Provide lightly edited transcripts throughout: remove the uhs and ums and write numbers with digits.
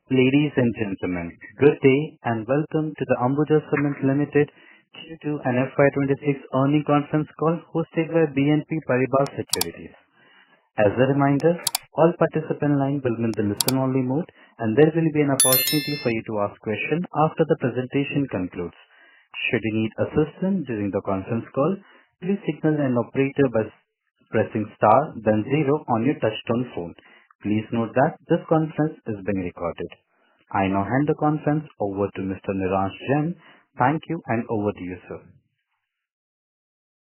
Ladies and gentlemen, good day and welcome to the Ambuja Cement Limited Q2 and FY26 earnings conference call hosted by BNP Paribas Securities. As a reminder, all participant lines will be in the listen-only mode, and there will be an opportunity for you to ask questions after the presentation concludes. Should you need assistance during the conference call, please signal an operator by pressing star then zero on your touchtone phone. Please note that this conference is being recorded. I now hand the conference over to Mr. Niransh Jain. Thank you, and over to you, sir.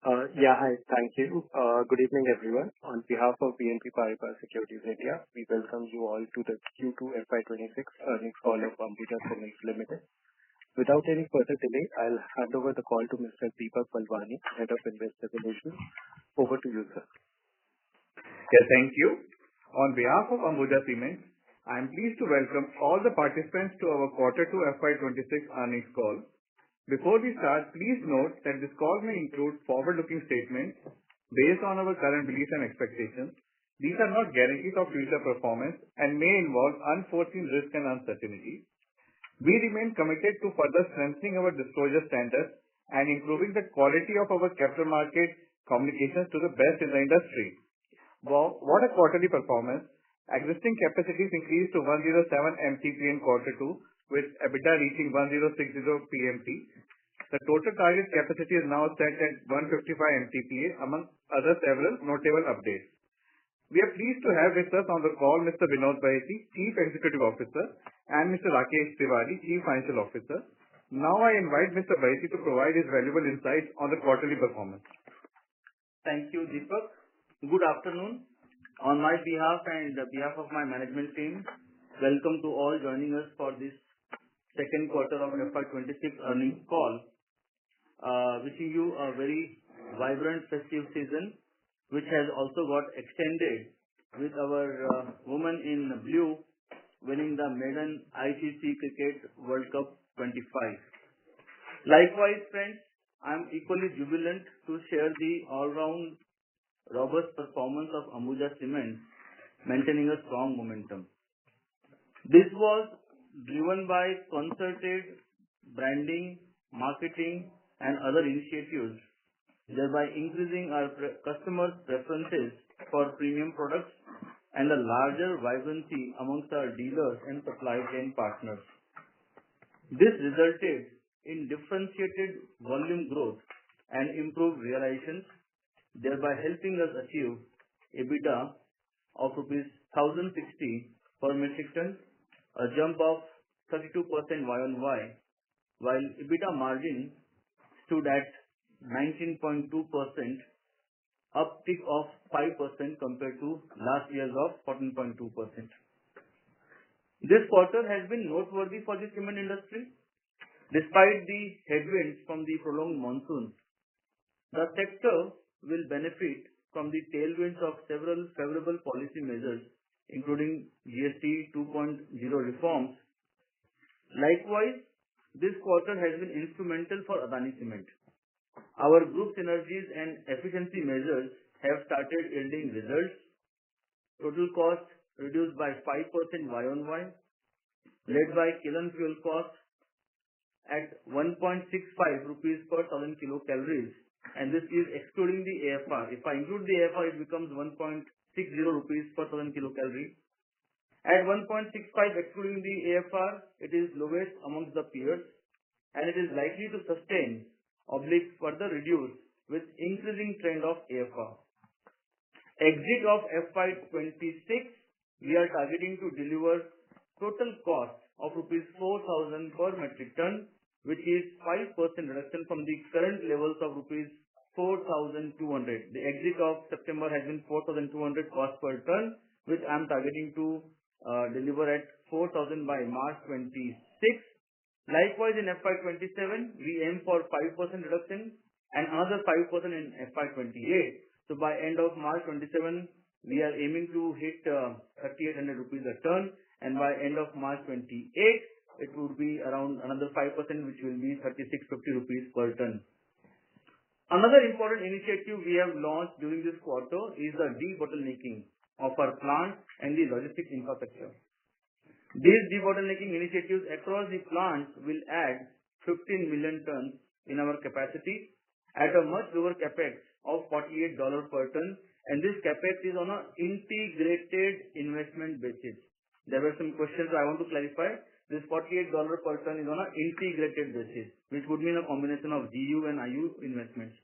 Hi. Thank you. Good evening, everyone. On behalf of BNP Paribas Securities India, we welcome you all to the Q2FY26 earnings call of Ambuja Cement Limited. Without any further delay, I'll hand over the call to Mr. Deepak Balwani, Head of Investor Relations. Over to you, sir. Thank you. On behalf of Ambuja Cement, I am pleased to welcome all the participants to our Q2 FY26 earnings call. Before we start, please note that this call may include forward-looking statements based on our current beliefs and expectations. These are not guarantees of future performance and may involve unforeseen risks and uncertainties. We remain committed to further strengthening our disclosure standards and improving the quality of our capital market communications to the best in the industry. Wow, what a quarterly performance! Existing capacities increased to 107 MTP in Q2, with EBITDA reaching 1060 PMT. The total target capacity is now set at 155 MTPA, among other several notable updates. We are pleased to have with us on the call Mr. Vinod Bahety, Chief Executive Officer, and Mr. Rakesh Tiwari, Chief Financial Officer. Now I invite Mr. Bahety to provide his valuable insights on the quarterly performance. Thank you, Deepak. Good afternoon. On my behalf and the behalf of my management team, welcome to all joining us for this second quarter of FY26 earnings call. Wishing you a very vibrant festive season, which has also got extended with our women in blue winning the maiden ICC Cricket World Cup 25. Likewise, friends, I am equally jubilant to share the all-round robust performance of Ambuja Cement, maintaining a strong momentum. This was driven by concerted branding, marketing, and other initiatives, thereby increasing our customers' preferences for premium products and a larger vibrancy amongst our dealers and supply chain partners. This resulted in differentiated volume growth and improved realizations, thereby helping us achieve EBITDA of rupees 1060 per metric ton, a jump of 32% YoY, while EBITDA margin stood at 19.2%, uptick of 5% compared to last year's of 14.2%. This quarter has been noteworthy for the cement industry. Despite the headwinds from the prolonged monsoon, the sector will benefit from the tailwinds of several favorable policy measures, including GST 2.0 reforms. Likewise, this quarter has been instrumental for Adani Cement. Our group synergies and efficiency measures have started yielding results. Total cost reduced by 5% YoY, led by kiln fuel cost at 1.65 rupees per 1000 kilocalories, and this is excluding the AFR. If I include the AFR, it becomes 1.60 rupees per 1000 kilocalorie. At 1.65 excluding the AFR, it is lowest amongst the peers, and it is likely to sustain further reduce with increasing trend of AFR. Exit of FY26, we are targeting to deliver total cost of rupees 4,000 per metric ton, which is 5% reduction from the current levels of rupees 4,200. The exit of September has been 4,200 cost per ton, which I am targeting to deliver at 4,000 by March 26. Likewise, in FY27, we aim for 5% reduction and another 5% in FY28. So by end of March 27, we are aiming to hit 3,800 rupees a ton, and by end of March 28, it would be around another 5%, which will be 3,650 rupees per ton. Another important initiative we have launched during this quarter is the debottlenecking of our plants and the logistics infrastructure. These debottlenecking initiatives across the plants will add 15 million tons in our capacity at a much lower capex of $48 per ton, and this capex is on an integrated investment basis. There were some questions I want to clarify. This $48 per ton is on an integrated basis, which would mean a combination of GU and IU investments.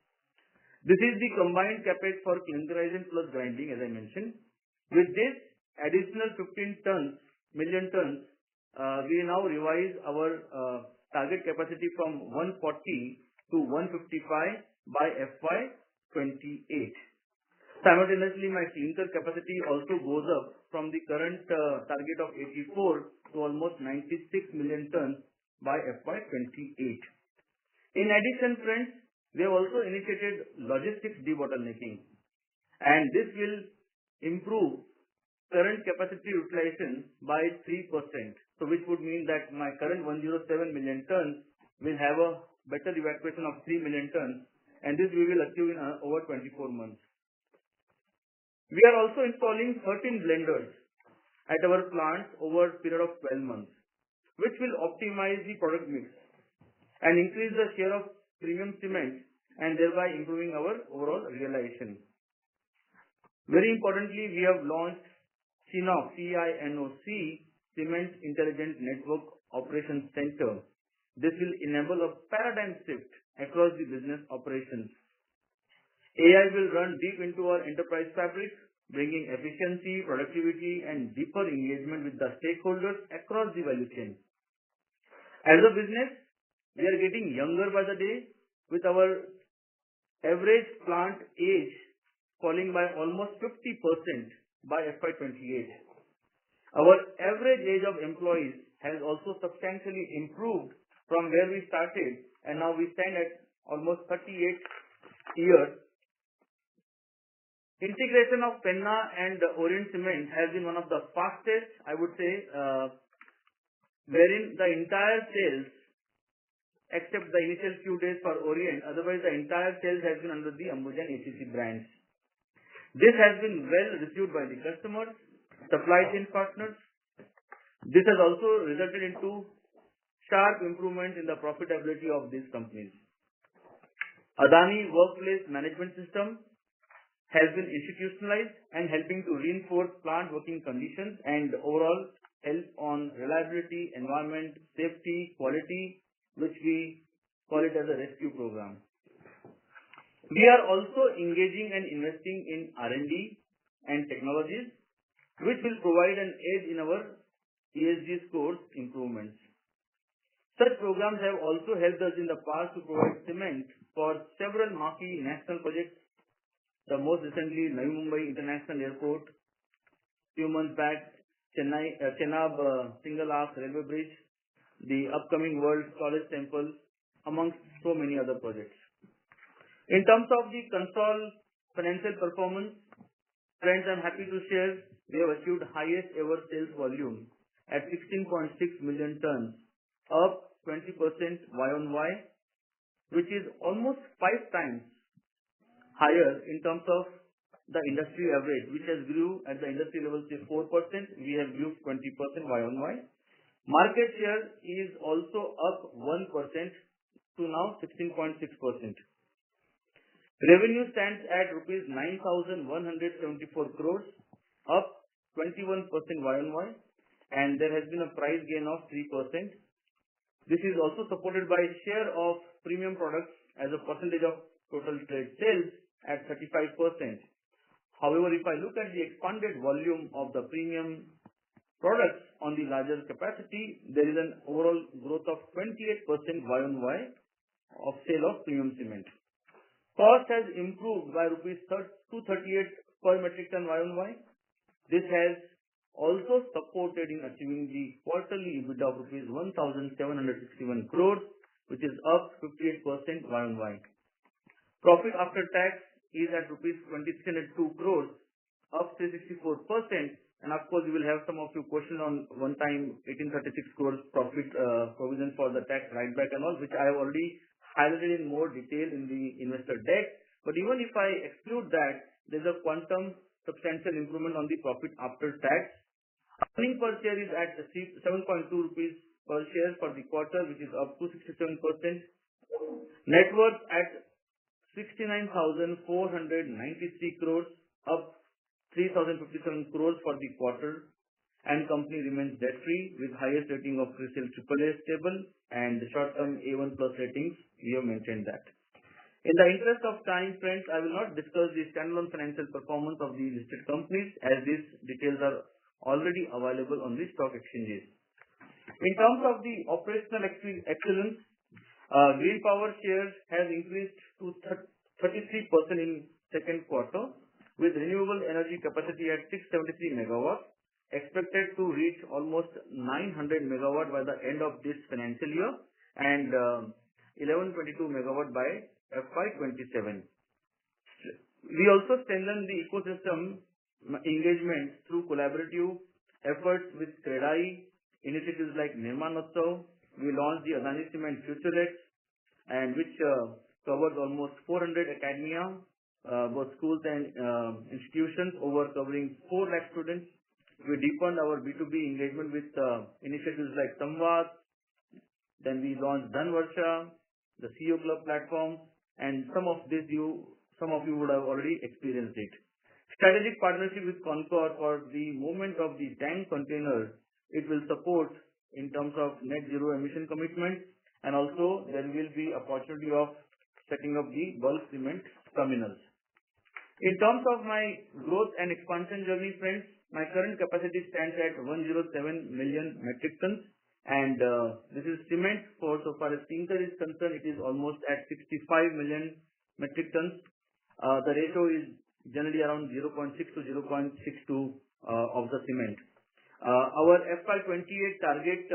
This is the combined capex for clinkerizing plus grinding, as I mentioned. With this additional 15 million tons, we now revise our target capacity from 140 to 155 by FY28. Simultaneously, my clinker capacity also goes up from the current target of 84 to almost 96 million tons by FY28. In addition, friends, we have also initiated logistics debottlenecking, and this will improve current capacity utilization by 3%. So which would mean that my current 107 million tons will have a better evacuation of 3 million tons, and this we will achieve in over 24 months. We are also installing 13 blenders at our plants over a period of 12 months, which will optimize the product mix and increase the share of premium cement and thereby improving our overall realization. Very importantly, we have launched CINOC, CINOC, Cement Intelligent Network Operations Center. This will enable a paradigm shift across the business operations. AI will run deep into our enterprise fabric, bringing efficiency, productivity, and deeper engagement with the stakeholders across the value chain. As a business, we are getting younger by the day, with our average plant age falling by almost 50% by FY28. Our average age of employees has also substantially improved from where we started, and now we stand at almost 38 years. Integration of Penna and Orient Cement has been one of the fastest, I would say, wherein the entire sales, except the initial few days for Orient, otherwise the entire sales has been under the Ambuja and ACC brands. This has been well received by the customers, supply chain partners. This has also resulted into sharp improvement in the profitability of these companies. Adani Workplace Management System has been institutionalized and helping to reinforce plant working conditions and overall help on reliability, environment, safety, quality, which we call it as a rescue program. We are also engaging and investing in R&D and technologies, which will provide an edge in our ESG scores improvements. Such programs have also helped us in the past to provide cement for several marquee national projects. The most recently, Navi Mumbai International Airport, few months back, Chenab Single Arc Railway Bridge, the upcoming World College Temple, amongst so many other projects. In terms of the Concall financial performance, friends, I'm happy to share we have achieved highest ever sales volume at 16.6 million tons, up 20% Y-on-Y, which is almost 5 times higher in terms of the industry average, which has grew at the industry level say 4%. We have grew 20% Y-on-Y. Market share is also up 1% to now 16.6%. Revenue stands at rupees 9,174 crores, up 21% Y-on-Y, and there has been a price gain of 3%. This is also supported by share of premium products as a percentage of total trade sales at 35%. However, if I look at the expanded volume of the premium products on the larger capacity, there is an overall growth of 28% Y-on-Y of sale of premium cement. Cost has improved by rupees 238 per metric ton Y-on-Y. This has also supported in achieving the quarterly EBITDA of rupees 1,761 crores, which is up 58% Y-on-Y. Profit after tax is at rupees 2,602 crores, up 364%. And of course, we will have some of you questions on one-time 1836 crores profit provision for the tax write-back and all, which I have already highlighted in more detail in the investor deck. But even if I exclude that, there is a quantum substantial improvement on the profit after tax. Earning per share is at 7.2 rupees per share for the quarter, which is up to 67%. Net worth at 69,493 crores, up 3,057 crores for the quarter, and company remains debt-free with highest rating of CRISIL AAA stable and short-term A1+ ratings. We have maintained that. In the interest of time, friends, I will not discuss the standalone financial performance of the listed companies, as these details are already available on the stock exchanges. In terms of the operational excellence, green power shares has increased to 33% in second quarter, with renewable energy capacity at 673 megawatts, expected to reach almost 900 megawatt by the end of this financial year, and 1122 megawatt by FY27. We also strengthen the ecosystem engagement through collaborative efforts with Traders RAs, initiatives like Nirmanotsav. We launched the Adani Cement Future X, and which covers almost 400 academia, both schools and institutions, covering 4 lakh students. We deepened our B2B engagement with initiatives like Samvad. Then we launched Dhanvarsha, the CEO Club platform, and some of you would have already experienced it. Strategic partnership with Concall for the movement of the tank containers. It will support in terms of net zero emission commitments, and also there will be opportunity of setting up the bulk cement terminals. In terms of my growth and expansion journey, friends, my current capacity stands at 107 million metric tons, and this is cement. So far as clinker is concerned, it is almost at 65 million metric tons. The ratio is generally around 0.6 to 0.62 of the cement. Our FY28 target,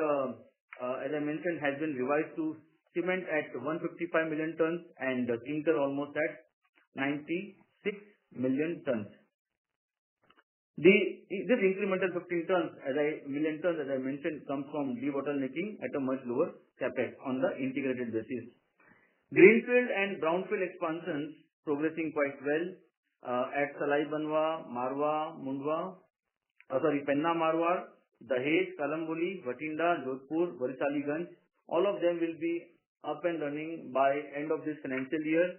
as I mentioned, has been revised to cement at 155 million tons and clinker almost at 96 million tons. This incremental 15 million tons, as I mentioned, comes from debottlenecking at a much lower capex on the integrated basis. Greenfield and brownfield expansions progressing quite well at Salai Banwa, Marwa, Penna Marwar, Dahej, Kalamboli, Batinda, Jodhpur, Varisaliganj. All of them will be up and running by end of this financial year.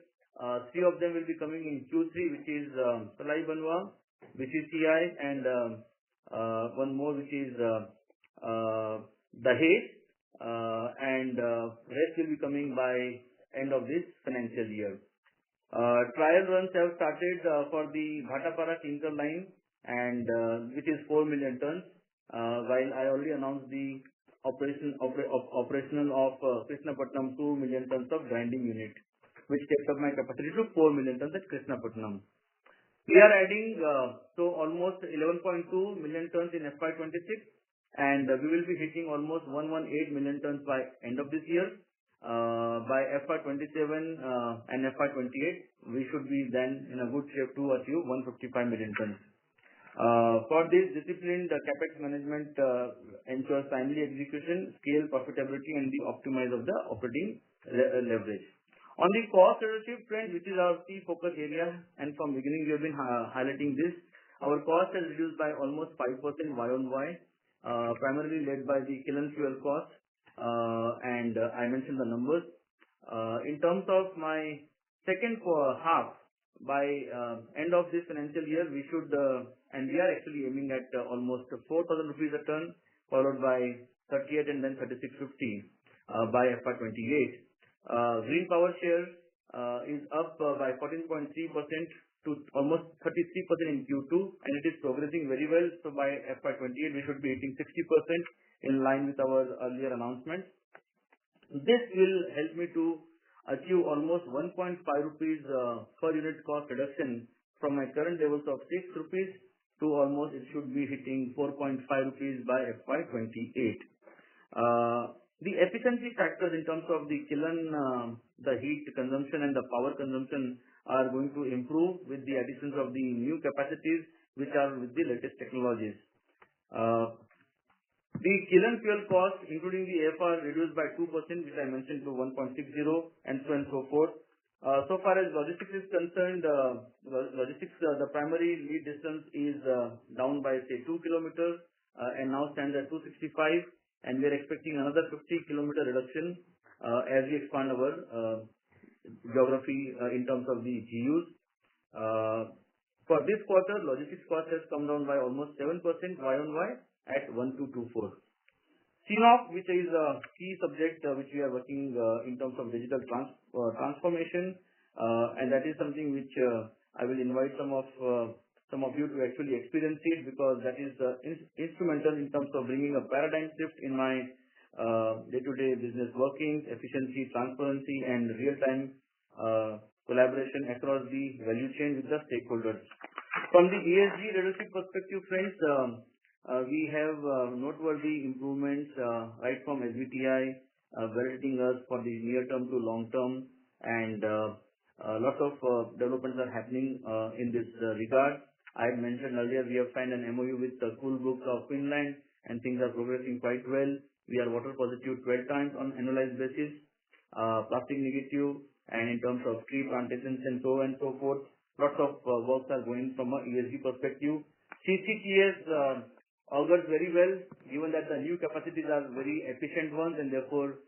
3 of them will be coming in Q3, which is Salai Banwa, BCCI, and one more, which is Dahej, and rest will be coming by end of this financial year. Trial runs have started for the Bhatapara clinker line, and which is 4 million tons. While I already announced the operational of Krishnapatnam 2 million tons of grinding unit, which takes up my capacity to 4 million tons at Krishnapatnam. We are adding almost 11.2 million tons in FY26, and we will be hitting almost 118 million tons by end of this year. By FY27 and FY28, we should be then in a good shape to achieve 155 million tons. For this disciplined capex management ensures timely execution, scale profitability, and the optimize of the operating leverage. On the cost leadership, friends, which is our key focus area, and from beginning we have been highlighting this, our cost has reduced by almost 5% Y-on-Y, primarily led by the kiln fuel cost, and I mentioned the numbers. In terms of my second half, by end of this financial year, we should, and we are actually aiming at almost 4,000 rupees a ton, followed by 38 and then 3650 by FY28. Green power share is up by 14.3% to almost 33% in Q2, and it is progressing very well. So by FY28, we should be hitting 60% in line with our earlier announcements. This will help me to achieve almost 1.5 rupees per unit cost reduction from my current levels of 6 rupees to almost it should be hitting 4.5 rupees by FY28. The efficiency factors in terms of the kiln, the heat consumption and the power consumption are going to improve with the additions of the new capacities which are with the latest technologies. The kiln fuel cost, including the AFR, reduced by 2%, which I mentioned, to 1.60, and so on and so forth. So far as logistics is concerned, the primary lead distance is down by say 2 kilometers. and now stands at 265, and we are expecting another 50 kilometer reduction as we expand our geography in terms of the GUs. For this quarter, logistics cost has come down by almost 7% Y-on-Y at 1224. CNOC, which is a key subject which we are working in terms of digital transformation, and that is something which I will invite some of you to actually experience it, because that is instrumental in terms of bringing a paradigm shift in my day-to-day business workings, efficiency, transparency, and real-time collaboration across the value chain with the stakeholders. From the ESG leadership perspective, friends, we have noteworthy improvements right from SBTI validating us for the near term to long term, and lots of developments are happening in this regard. I had mentioned earlier we have signed an MOU with the Coolbrooks of Finland, and things are progressing quite well. We are water positive 12 times on annualized basis, plastic negative, and in terms of tree plantations and so on and so forth. Lots of works are going from a ESG perspective. CCTS augurs very well, given that the new capacities are very efficient ones, and therefore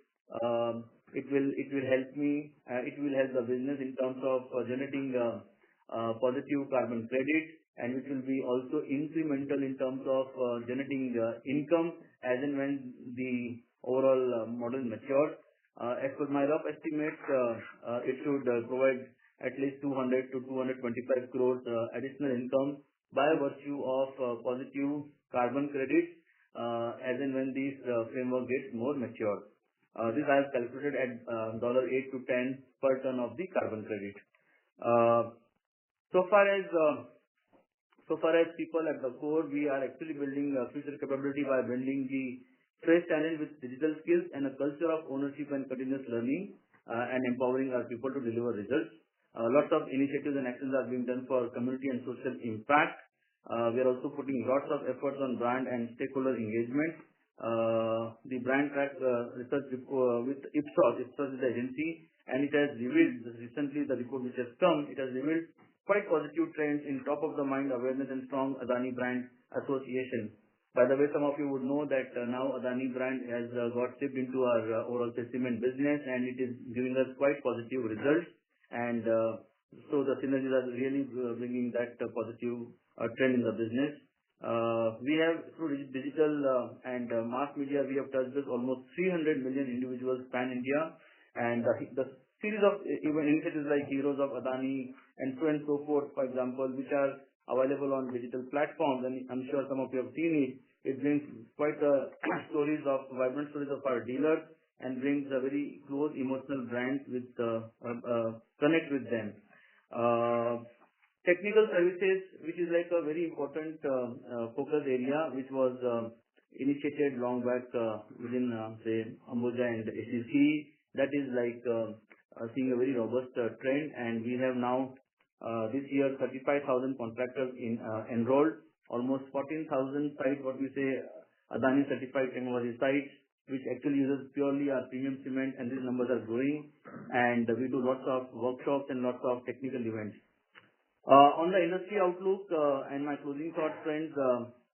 it will help me. It will help the business in terms of generating positive carbon credit, and which will be also incremental in terms of generating income as and when the overall model matures. As per my rough estimates, it should provide at least 200 to 225 crores additional income by virtue of positive carbon credits as and when this framework gets more mature. This I have calculated at $8 to 10 per ton of the carbon credit. So far as people at the core, we are actually building future capability by building the fresh talent with digital skills and a culture of ownership and continuous learning, and empowering our people to deliver results. Lots of initiatives and actions are being done for community and social impact. We are also putting lots of efforts on brand and stakeholder engagement. The brand track research with Ipsos is the agency, and it has revealed recently the report which has come. It has revealed quite positive trends in top of the mind awareness and strong Adani brand association. By the way, some of you would know that now Adani brand has got shipped into our overall cement business, and it is giving us quite positive results. And so the synergies are really bringing that positive trend in the business. We have, through digital and mass media, we have touched almost 300 million individuals pan-India, and the series of even initiatives like Heroes of Adani and so forth, for example, which are available on digital platforms, and I'm sure some of you have seen it. It brings quite vibrant stories of our dealers, and brings a very close emotional brands with connect with them. Technical services, which is like a very important focus area, which was initiated long back within say Ambuja and ACC. That is like seeing a very robust trend, and we have now this year 35,000 contractors enrolled, almost 14,000 sites, what we say Adani certified technology sites, which actually uses purely our premium cement, and these numbers are growing, and we do lots of workshops and lots of technical events. On the industry outlook and my closing thoughts, friends,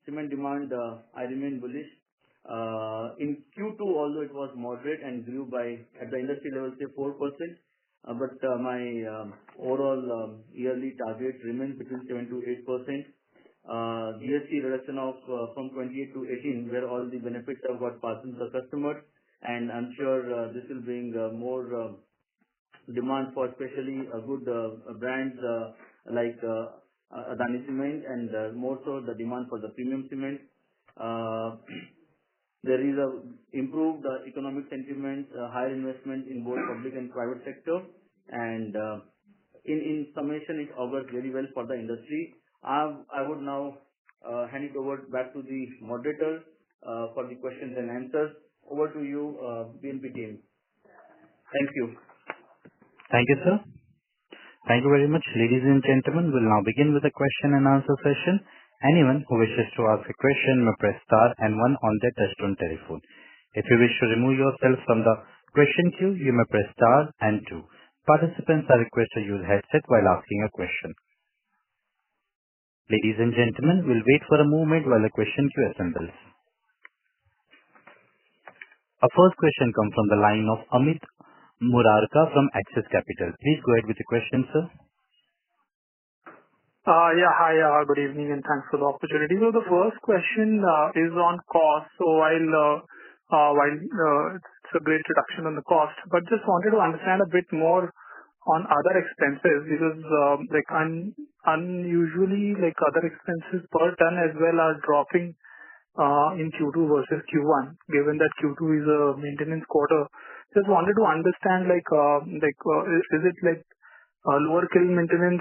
cement demand, I remain bullish. In Q2, although it was moderate and grew by, at the industry level, say 4%, but my overall yearly target remains between 7 to 8%. GST reduction of from 28 to 18, where all the benefits have got passed to the customer, and I'm sure this will bring more demand for especially good brands like Adani Cement, and more so the demand for the premium cement. There is a improved economic sentiment, higher investment in both public and private sector, and in summation, it augurs very well for the industry. I would now hand it over back to the moderator for the questions and answers. Over to you, BNP team. Thank you. Thank you, sir. Thank you very much. Ladies and gentlemen, we'll now begin with the question and answer session. Anyone who wishes to ask a question may press star and 1 on their touchtone telephone. If you wish to remove yourself from the question queue, you may press star and 2. Participants are requested to use headset while asking a question. Ladies and gentlemen, we'll wait for a moment while the question queue assembles. Our first question comes from the line of Amit Murarka from Axis Capital. Please go ahead with the question, sir. Yeah. Hi, good evening, and thanks for the opportunity. So the first question is on cost. So while it's a great reduction on the cost, but just wanted to understand a bit more on other expenses, because unusually, other expenses per ton as well are dropping in Q2 versus Q1, given that Q2 is a maintenance quarter. Just wanted to understand, is it lower kiln maintenance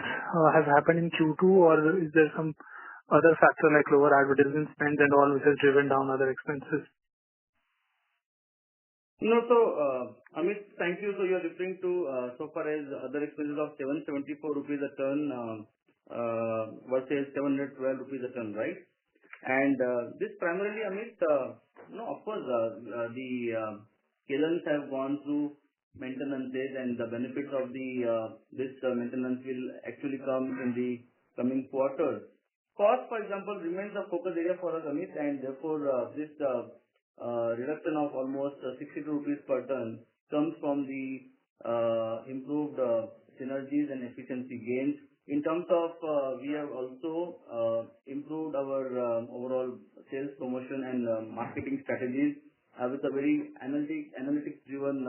has happened in Q2, or is there some other factor like lower advertisement spend and all which has driven down other expenses? No, so Amit, thank you. So you're referring to so far as other expenses of 774 rupees a ton versus 712 rupees a ton, right? And this primarily, Amit, of course, the kilns have gone through maintenances, and the benefits of this maintenance will actually come in the coming quarters. Cost, for example, remains a focus area for us, Amit, and therefore this reduction of almost 62 rupees per ton comes from the improved synergies and efficiency gains. In terms of, we have also improved our overall sales promotion and marketing strategies with a very analytics-driven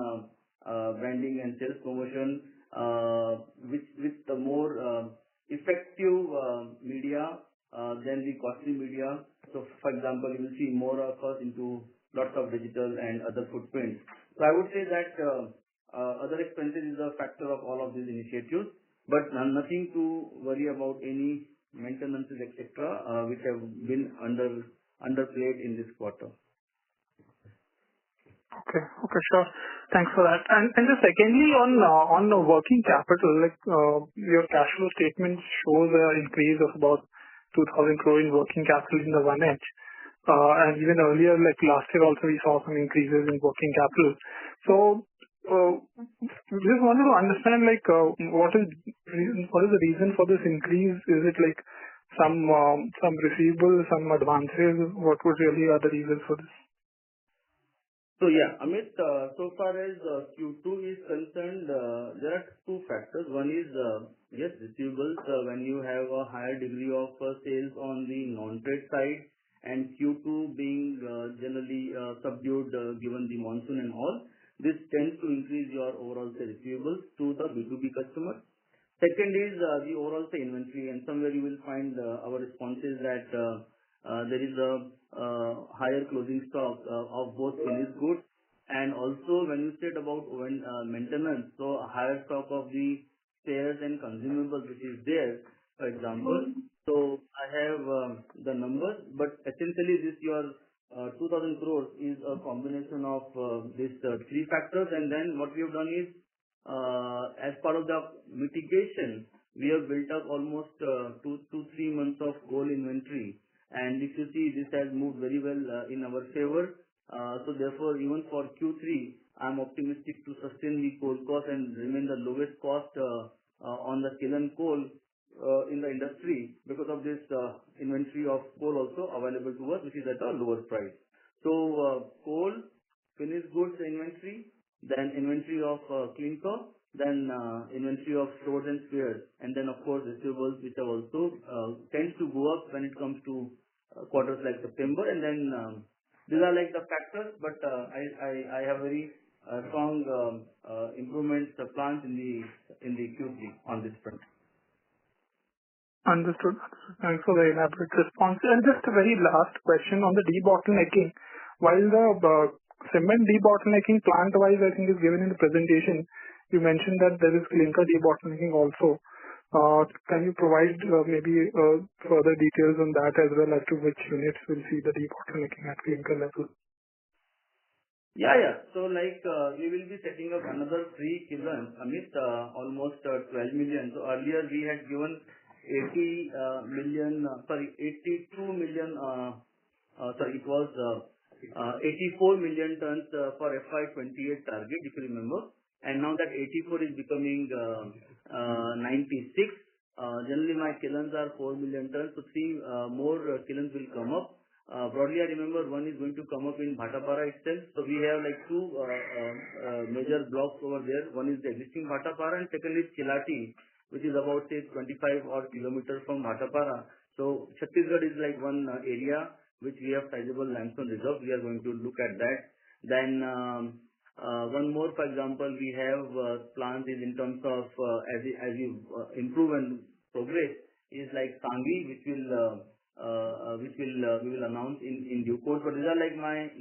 branding and sales promotion, with the more effective media than the costly media. So, for example, you will see more of us into lots of digital and other footprints. So I would say that other expenses is a factor of all of these initiatives, but nothing to worry about any maintenances, etc., which have been underplayed in this quarter. Okay, sure. Thanks for that. And just secondly, on the working capital, your cash flow statement shows an increase of about 2,000 crore in working capital in the 1H. And even earlier, last year also, we saw some increases in working capital. So just wanted to understand, what is the reason for this increase? Is it some receivables, some advances? What would really are the reasons for this? So yeah, Amit, so far as Q2 is concerned, there are two factors. One is, yes, receivables, when you have a higher degree of sales on the non-trade side, and Q2 being generally subdued given the monsoon and all, this tends to increase your overall receivables to the B2B customers. Second is the overall inventory, and somewhere you will find our responses that there is a higher closing stock of both finished goods, and also when you said about maintenance, so a higher stock of the spares and consumables which is there, for example. So I have the numbers, but essentially this your 2,000 crores is a combination of these three factors, and then what we have done is, as part of the mitigation, we have built up almost 2-3 months of coal inventory. And if you see, this has moved very well in our favor. So therefore, even for Q3, I'm optimistic to sustain the coal cost and remain the lowest cost on the kiln coal in the industry because of this inventory of coal also available to us, which is at a lower price. So coal, finished goods inventory, then inventory of clinker, then inventory of stores and spares, and then of course receivables, which are also tends to go up when it comes to quarters like September, and then these are like the factors. But I have very strong improvements plans in the Q3 on this front. Understood. Thanks for the elaborate response. And just a very last question on the debottlenecking. While the cement debottlenecking plant-wise, I think, is given in the presentation, you mentioned that there is clinker debottlenecking also. Can you provide maybe further details on that as well as to which units will see the debottlenecking at clinker level? Yeah. So we will be setting up another 3 kilns, Amit, almost 12 million. So earlier we had given 82 million, it was 84 million tons for FY28 target, if you remember. And now that 84 is becoming 96. Generally, my kilns are 4 million tons, so 3 more kilns will come up. Broadly, I remember one is going to come up in Bhatapara itself. So we have like two major blocks over there. One is the existing Bhatapara and second is Chilati, which is about say 25 odd kilometers from Bhatapara. So Chhattisgarh is like one area which we have sizable limestone reserve. We are going to look at that. Then one more, for example, we have plans is in terms of as you improve and progress is like Sanghi, which we will announce in due course. But these are like my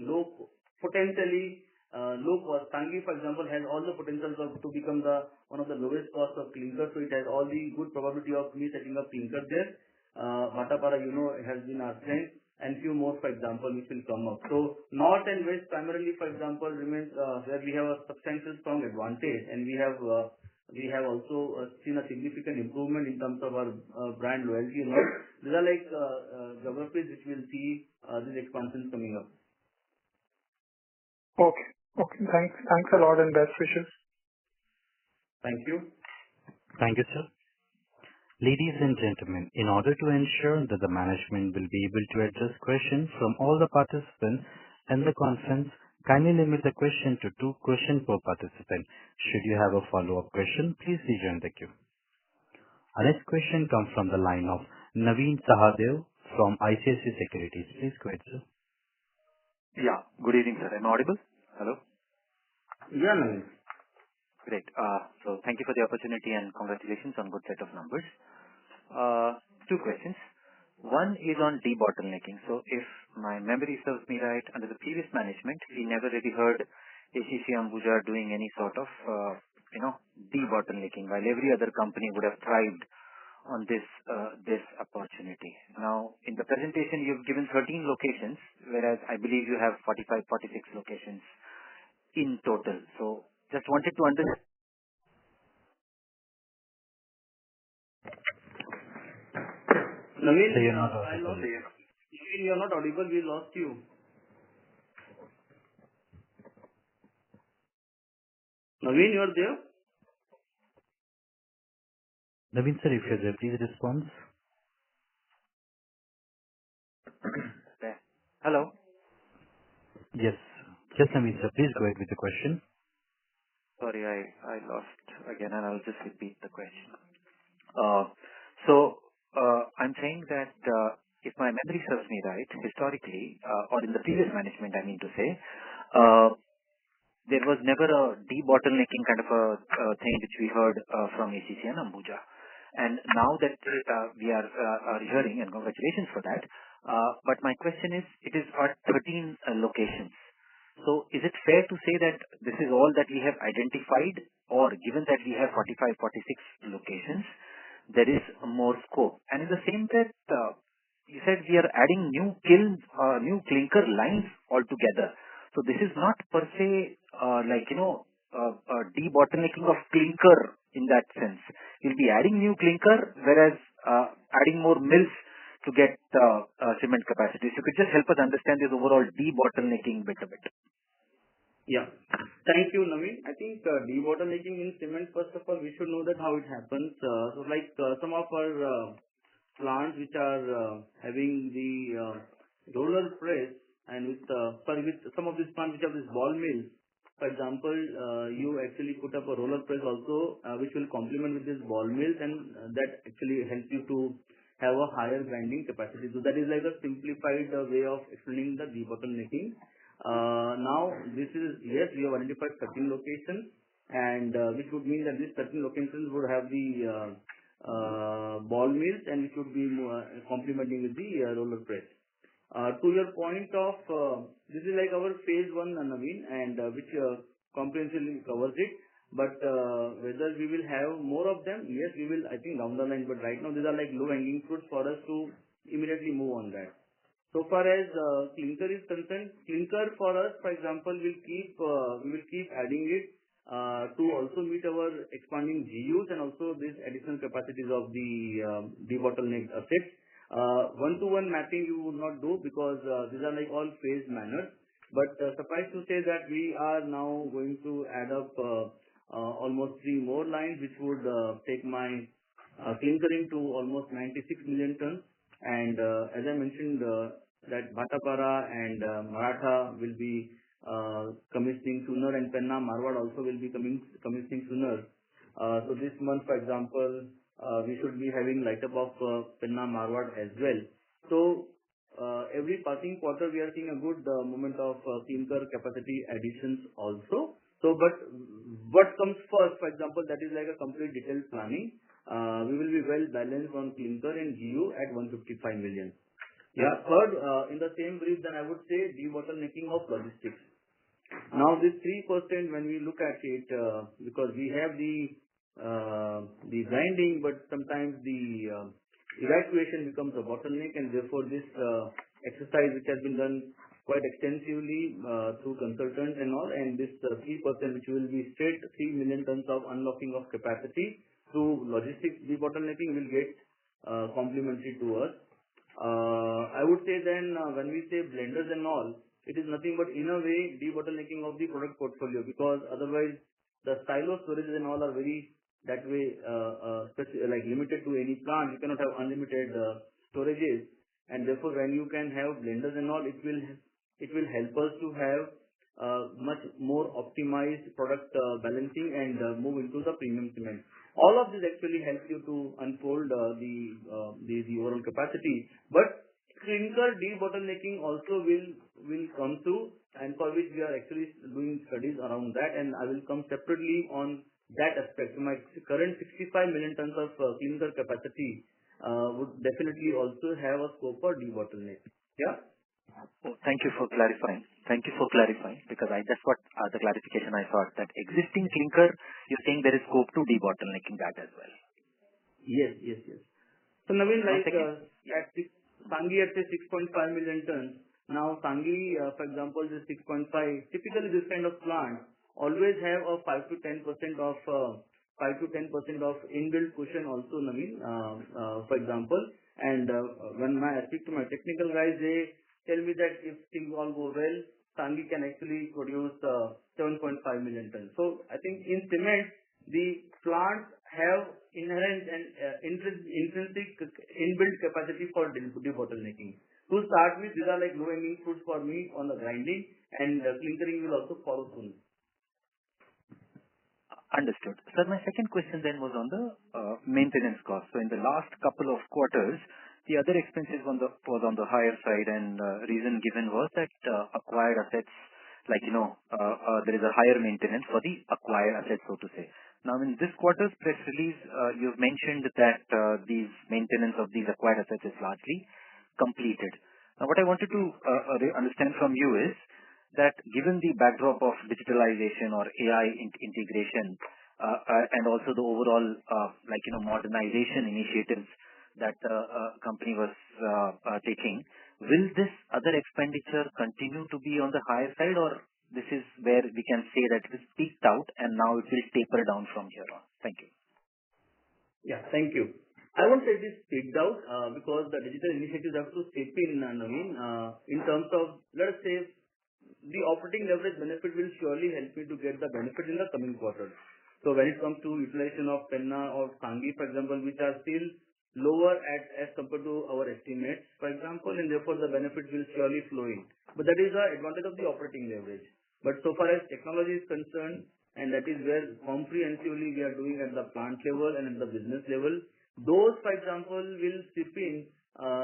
potentially low cost. Sanghi, for example, has all the potentials to become the one of the lowest cost of clinker. So it has all the good probability of me setting up clinker there. Bhatapara, it has been our strength, and few more, for example, which will come up. So north and west primarily, for example, remains where we have a substantial strong advantage, and we have also seen a significant improvement in terms of our brand loyalty. And all. These are like geographies which will see these expansions coming up. Okay. Thanks a lot and best wishes. Thank you. Thank you, sir. Ladies and gentlemen, in order to ensure that the management will be able to address questions from all the participants in the conference, kindly limit the question to 2 questions per participant. Should you have a follow-up question, please rejoin the queue. Our next question comes from the line of Naveen Sahadev from ICICI Securities. Please go ahead, sir. Yeah. Good evening, sir. Am I audible? Hello? Yeah, Naveen. Great. So thank you for the opportunity and congratulations on good set of numbers. 2 questions. One is on debottlenecking. So if my memory serves me right, under the previous management, we never really heard ACC Ambuja doing any sort of, debottlenecking, while every other company would have thrived on this opportunity. Now, in the presentation, you've given 13 locations, whereas I believe you have 45, 46 locations in total. So just wanted to understand. Naveen, So you're not audible. You are not audible. We lost you. Naveen, you are there? Naveen, sir, if you're there, please respond. Hello? Yes. Yes, Naveen, sir, please go ahead with the question. Sorry, I lost again, and I'll just repeat the question. I'm saying that if my memory serves me right, historically, or in the previous management, I mean to say, there was never a debottlenecking kind of a thing which we heard from ACC and Ambuja. And now that we are hearing, and congratulations for that, but my question is, it is at 13 locations. So is it fair to say that this is all that we have identified, or given that we have 45, 46 locations, there is more scope? And in the same breath, you said we are adding new kilns, new clinker lines altogether. So this is not per se debottlenecking of clinker in that sense. We'll be adding new clinker, whereas adding more mills to get cement capacity. So you could just help us understand this overall debottlenecking bit of it. Yeah. Thank you, Naveen. I think debottlenecking in cement, first of all, we should know that how it happens. Some of our plants which are having the roller press and with some of these plants which have this ball mills, for example, you actually put up a roller press also, which will complement with this ball mills, and that actually helps you to have a higher grinding capacity. So that is like a simplified way of explaining the debottlenecking. Now, this is, yes, we have identified 13 locations, and which would mean that these 13 locations would have the ball mills, and which would be complementing with the roller press. To your point of, this is like our phase 1, Naveen, and which comprehensively covers it. But whether we will have more of them, yes, we will, I think, down the line. But right now, these are like low-hanging fruits for us to immediately move on that. So far as clinker is concerned, clinker for us, for example, we will keep adding it to also meet our expanding GUs and also these additional capacities of the debottlenecked assets. One-to-one mapping you would not do because these are like all phased manners. But suffice to say that we are now going to add up almost 3 more lines, which would take my clinkering to almost 96 million tons. And as I mentioned, that Bhatapara and Maratha will be commissioning sooner, and Penna Marwad also will be commissioning sooner. So this month, for example, we should be having light up of Penna Marwad as well. So every passing quarter, we are seeing a good moment of clinker capacity additions also. So, but what comes first, for example, that is like a complete detailed planning. We will be well balanced on clinker and GU at 155 million. Yeah. Third, in the same brief, then I would say debottlenecking of logistics. Now, this 3%, when we look at it, because we have the grinding, but sometimes the evacuation becomes a bottleneck, and therefore this exercise, which has been done quite extensively through consultants and all, and this 3%, which will be straight 3 million tons of unlocking of capacity through logistics debottlenecking, will get complementary to us. I would say then, when we say blenders and all, it is nothing but in a way debottlenecking of the product portfolio, because otherwise the silo storages and all are very that way like limited to any plant. You cannot have unlimited storages, and therefore when you can have blenders and all, it will help us to have much more optimized product balancing and move into the premium cement. All of this actually helps you to unfold the overall capacity, but clinker debottlenecking also will come through, and for which we are actually doing studies around that, and I will come separately on that aspect. So my current 65 million tons of clinker capacity would definitely also have a scope for debottleneck. Yeah. Oh, thank you for clarifying. Thank you for clarifying, because that's what the clarification I thought, that existing clinker, you're saying there is scope to debottlenecking that as well. Yes. So Naveen, like at Sanghi at say 6.5 million tons. Now Sanghi, for example, this 6.5. Typically, this kind of plant always have a 5 to 10% of inbuilt cushion also, Naveen. For example, and when I speak to my technical guys, they tell me that if things all go well, Sanghi can actually produce 7.5 million tons. So I think in cement, the plants have inherent and intrinsic inbuilt capacity for debottlenecking. To start with, these are like low-hanging fruits for me on the grinding, and clinkering will also follow soon. Understood. Sir, my second question then was on the maintenance cost. So in the last couple of quarters, the other expenses was on the higher side, and reason given was that acquired assets, like there is a higher maintenance for the acquired assets, so to say. Now, in this quarter's press release, you've mentioned that these maintenance of these acquired assets is largely completed. Now, what I wanted to understand from you is that given the backdrop of digitalization or AI integration, and also the overall modernization initiatives that the company was taking, will this other expenditure continue to be on the higher side, or this is where we can say that it is peaked out and now it will taper down from here on? Thank you. Yeah, thank you. I won't say it is peaked out because the digital initiatives have to step in, Naveen, in terms of, let us say, the operating leverage benefit will surely help me to get the benefit in the coming quarters. So when it comes to utilization of Penna or Sanghi, for example, which are still lower as compared to our estimates, for example, and therefore the benefit will surely flow in. But that is the advantage of the operating leverage. But so far as technology is concerned, and that is where comprehensively we are doing at the plant level and at the business level, those, for example, will chip in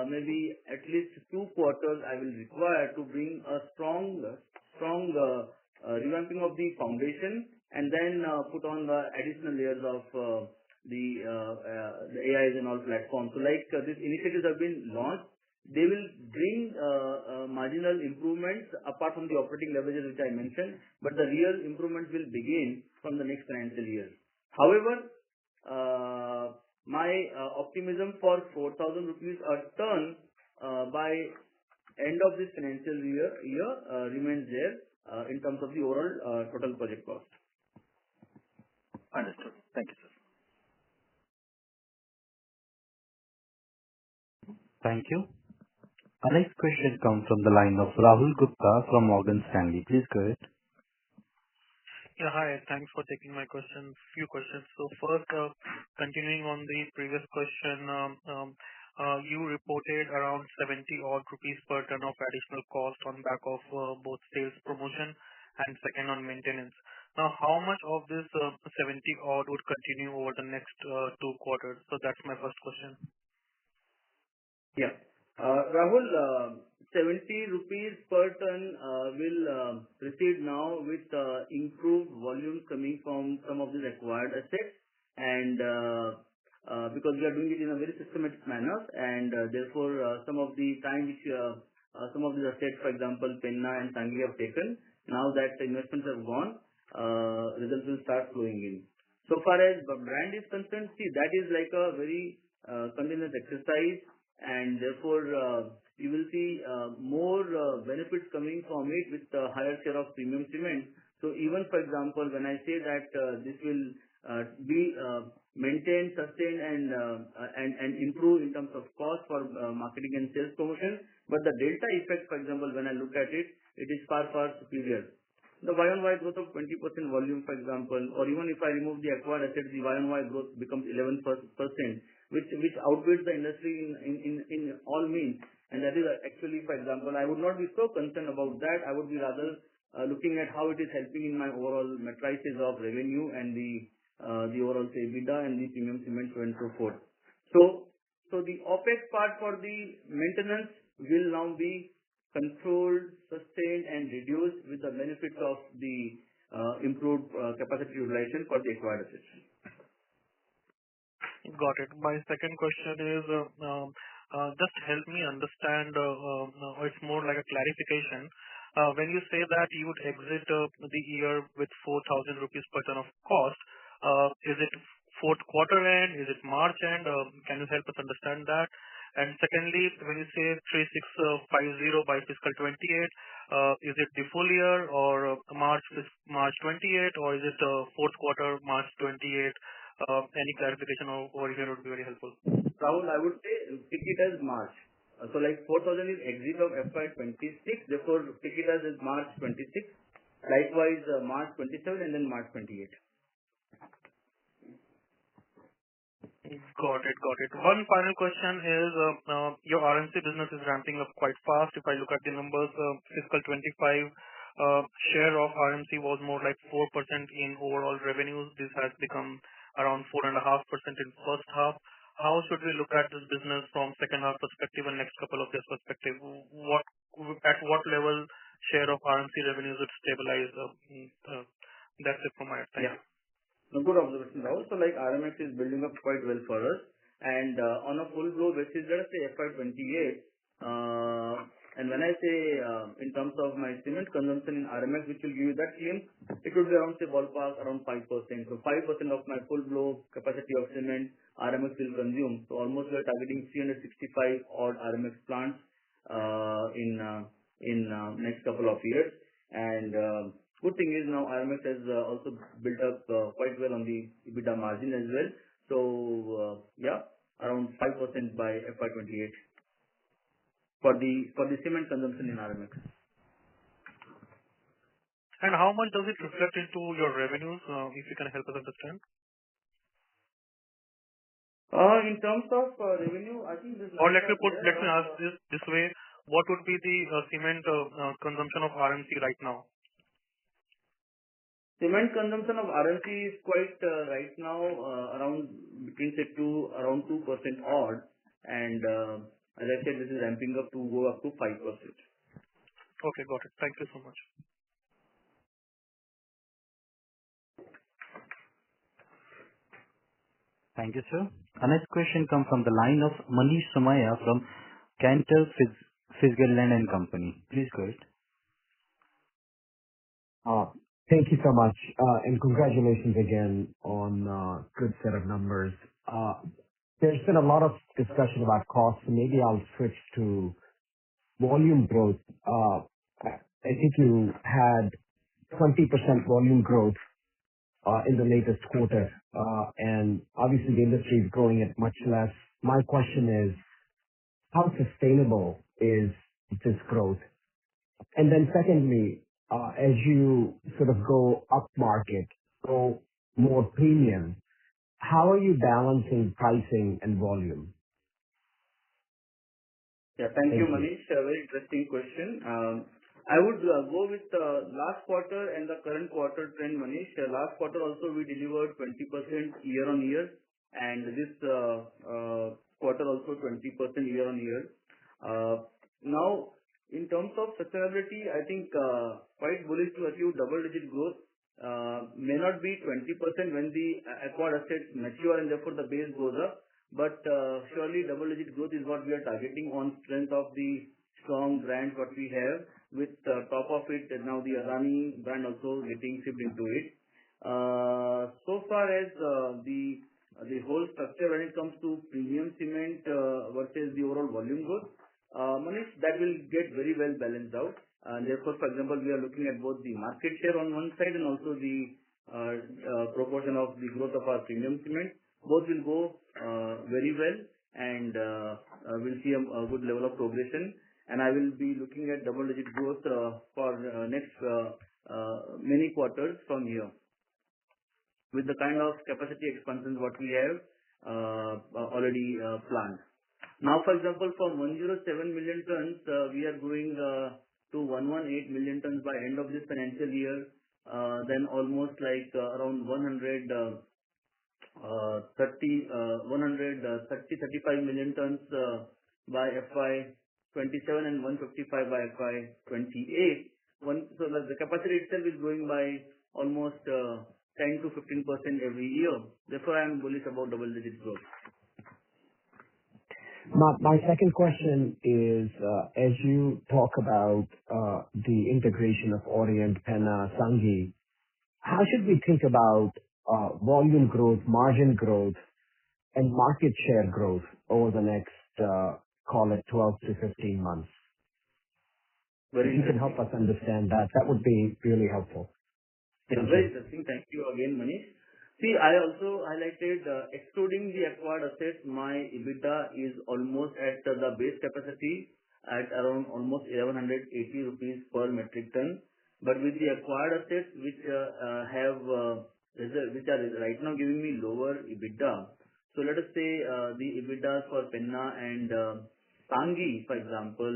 maybe at least 2 quarters I will require to bring a strong revamping of the foundation, and then put on the additional layers of the AIs and all platforms. So like these initiatives have been launched, they will bring marginal improvements apart from the operating leverages which I mentioned, but the real improvements will begin from the next financial year. However, my optimism for 4,000 rupees a ton by end of this financial year remains there in terms of the overall total project cost. Understood. Thank you, sir. Thank you. Our next question comes from the line of Rahul Gupta from Morgan Stanley. Please go ahead. Yeah, hi. Thanks for taking my questions. Few questions. So first, continuing on the previous question, you reported around 70 odd rupees per ton of additional cost on back of both sales promotion and second on maintenance. Now, how much of this 70 odd would continue over the next 2 quarters? So that's my first question. Yeah. Rahul, 70 rupees per ton will proceed now with improved volumes coming from some of these acquired assets, and because we are doing it in a very systematic manner, and therefore some of the time which some of these assets, for example, Penna and Sangli have taken, now that the investments have gone, results will start flowing in. So far as the brand is concerned, see, that is like a very continuous exercise, and therefore you will see more benefits coming from it with the higher share of premium cement. So even, for example, when I say that this will be maintained, sustained, and improve in terms of cost for marketing and sales promotion, but the delta effect, for example, when I look at it, it is far superior. The Y-on-Y growth of 20% volume, for example, or even if I remove the acquired assets, the Y-on-Y growth becomes 11%, which outweighs the industry in all means. And that is actually, for example, I would not be so concerned about that. I would be rather looking at how it is helping in my overall matrices of revenue and the overall say, EBITDA and the premium cement, so and so forth. So the OPEX part for the maintenance will now be controlled, sustained, and reduced with the benefits of the improved capacity utilization for the acquired assets. Got it. My second question is, just help me understand, it's more like a clarification. When you say that you would exit the year with 4,000 rupees per ton of cost, is it fourth quarter end? Is it March end? Can you help us understand that? And secondly, when you say 3650 by fiscal 28, is it the full year or March 28, or is it fourth quarter March 28? Any clarification over here would be very helpful. Rahul, I would say pick it as March. So like 4,000 is exit of FY26, therefore pick it as March 26. Likewise, March 27 and then March 28. Got it. One final question is, your RMC business is ramping up quite fast. If I look at the numbers, fiscal 25 share of RMC was more like 4% in overall revenues. This has become around 4.5% in first half. How should we look at this business from second half perspective and next couple of years perspective? At what level share of RMC revenues would stabilize? That's it from my side. Yeah. No, good observation, Rahul. So like RMX is building up quite well for us, and on a full blow basis, let us say FY28, and when I say in terms of my cement consumption in RMX, which will give you that claim, it would be around say ballpark around 5%. So 5% of my full blow capacity of cement RMX will consume. So almost we are targeting 365 odd RMX plants in next couple of years, and good thing is now RMX has also built up quite well on the EBITDA margin as well. So yeah, around 5% by FY28 for the cement consumption in RMX. And how much does it reflect into your revenues? If you can help us understand. In terms of revenue, I think this. Or let me ask this way: what would be the cement consumption of RMC right now? Cement consumption of RMC is quite right now around between say around 2% odd, and as I said, this is ramping up to go up to 5%. Okay, got it. Thank you so much. Thank you, sir. Our next question comes from the line of Manish Somaiya from Cantor Fitzgerald and Company. Please go ahead. Thank you so much, and congratulations again on good set of numbers. There's been a lot of discussion about costs, and maybe I'll switch to volume growth. I think you had 20% volume growth in the latest quarter, and obviously the industry is growing at much less. My question is, how sustainable is this growth? And then secondly, as you sort of go up market, go more premium, how are you balancing pricing and volume? Yeah, thank you, Thank you. Manish. A very interesting question. I would go with last quarter and the current quarter trend, Manish. Last quarter also we delivered 20% year-on-year, and this quarter also 20% year-on-year. Now, in terms of sustainability, I think quite bullish to achieve double-digit growth. May not be 20% when the acquired assets mature and therefore the base goes up, but surely double-digit growth is what we are targeting on strength of the strong brand what we have, with top of it now the Adani brand also getting shipped into it. So far as the whole structure when it comes to premium cement versus the overall volume growth, Manish, that will get very well balanced out. Therefore, for example, we are looking at both the market share on one side and also the proportion of the growth of our premium cement. Both will go very well, and we'll see a good level of progression. And I will be looking at double-digit growth for next many quarters from here, with the kind of capacity expansions what we have already planned. Now, for example, from 107 million tons, we are going to 118 million tons by end of this financial year. Then almost like around 135 million tons by FY27 and 155 by FY28. So the capacity itself is growing by almost 10 to 15% every year. Therefore, I am bullish about double-digit growth. My second question is, as you talk about the integration of Orient, Penna, Sanghi, how should we think about volume growth, margin growth, and market share growth over the next, call it 12 to 15 months? If you can help us understand that would be really helpful. Very interesting. Thank you again, Manish. See, I also highlighted, excluding the acquired assets, my EBITDA is almost at the base capacity at around almost 1,180 rupees per metric ton. But with the acquired assets, which are right now giving me lower EBITDA. So let us say the EBITDA for Penna and Sanghi, for example,